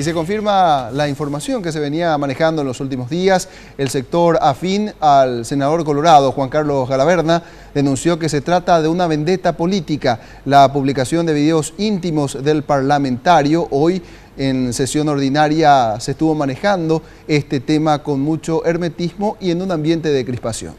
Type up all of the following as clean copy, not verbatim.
Y se confirma la información que se venía manejando en los últimos días. El sector afín al senador colorado, Juan Carlos Galaverna, denunció que se trata de una vendetta política. La publicación de videos íntimos del parlamentario hoy en sesión ordinaria se estuvo manejando este tema con mucho hermetismo y en un ambiente de crispación.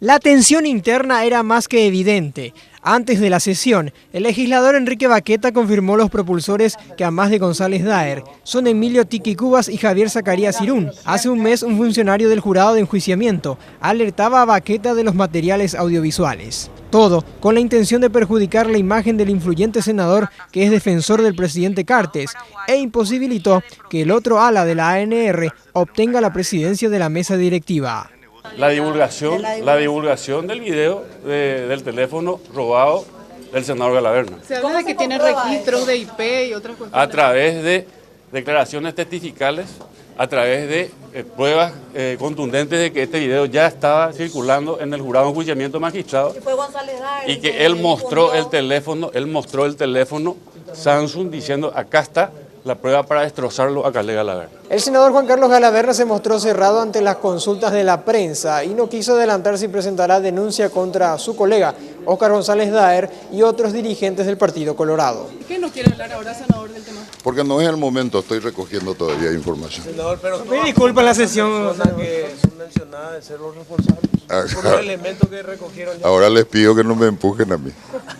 La tensión interna era más que evidente. Antes de la sesión, el legislador Enrique Baqueta confirmó los propulsores que, además de González Daer, son Emilio Tiki Cubas y Javier Zacarías Irún. Hace un mes, un funcionario del jurado de enjuiciamiento alertaba a Baqueta de los materiales audiovisuales. Todo con la intención de perjudicar la imagen del influyente senador que es defensor del presidente Cartes e imposibilitó que el otro ala de la ANR obtenga la presidencia de la mesa directiva. La divulgación del video del teléfono robado del senador Galaverna. Se habla de que tiene registros de IP y otras cosas. A través de declaraciones testificales, a través de pruebas contundentes de que este video ya estaba circulando en el jurado de enjuiciamiento magistrado y que él mostró el teléfono Samsung diciendo acá está la prueba para destrozarlo a Carlos Galaverna. El senador Juan Carlos Galaverna se mostró cerrado ante las consultas de la prensa y no quiso adelantar si presentará denuncia contra su colega Óscar González Daer y otros dirigentes del Partido Colorado. ¿Qué no quiere hablar ahora, senador, del tema? Porque no es el momento, estoy recogiendo todavía información. Senador, pero me disculpa la sesión que son mencionadas de ser los responsables por los elementos que recogieron ya. Ahora les pido que no me empujen a mí.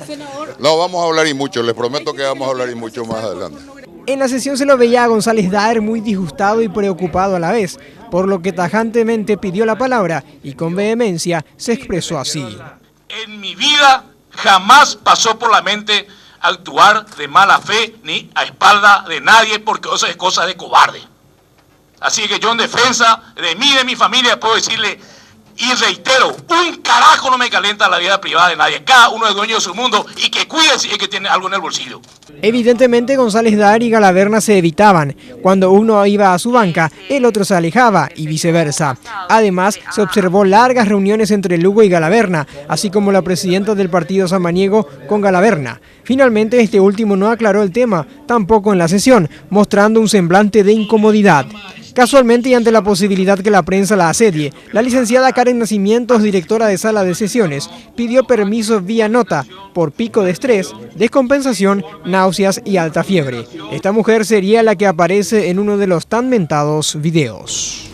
Senador. No, vamos a hablar y mucho, les prometo que vamos a hablar y mucho más adelante. En la sesión se lo veía a González Daer muy disgustado y preocupado a la vez, por lo que tajantemente pidió la palabra y con vehemencia se expresó así. En mi vida jamás pasó por la mente actuar de mala fe ni a espalda de nadie porque eso es cosa de cobarde. Así que yo en defensa de mí y de mi familia puedo decirle y reitero, un carajo no me calienta la vida privada de nadie. Cada uno es dueño de su mundo y que cuide si es que tiene algo en el bolsillo. Evidentemente González Daer y Galaverna se evitaban. Cuando uno iba a su banca, el otro se alejaba y viceversa. Además, se observó largas reuniones entre Lugo y Galaverna, así como la presidenta del partido samaniego con Galaverna. Finalmente, este último no aclaró el tema, tampoco en la sesión, mostrando un semblante de incomodidad. Casualmente y ante la posibilidad que la prensa la asedie, la licenciada Karen Nacimientos, directora de sala de sesiones, pidió permiso vía nota por pico de estrés, descompensación, náuseas y alta fiebre. Esta mujer sería la que aparece en uno de los tan mentados videos.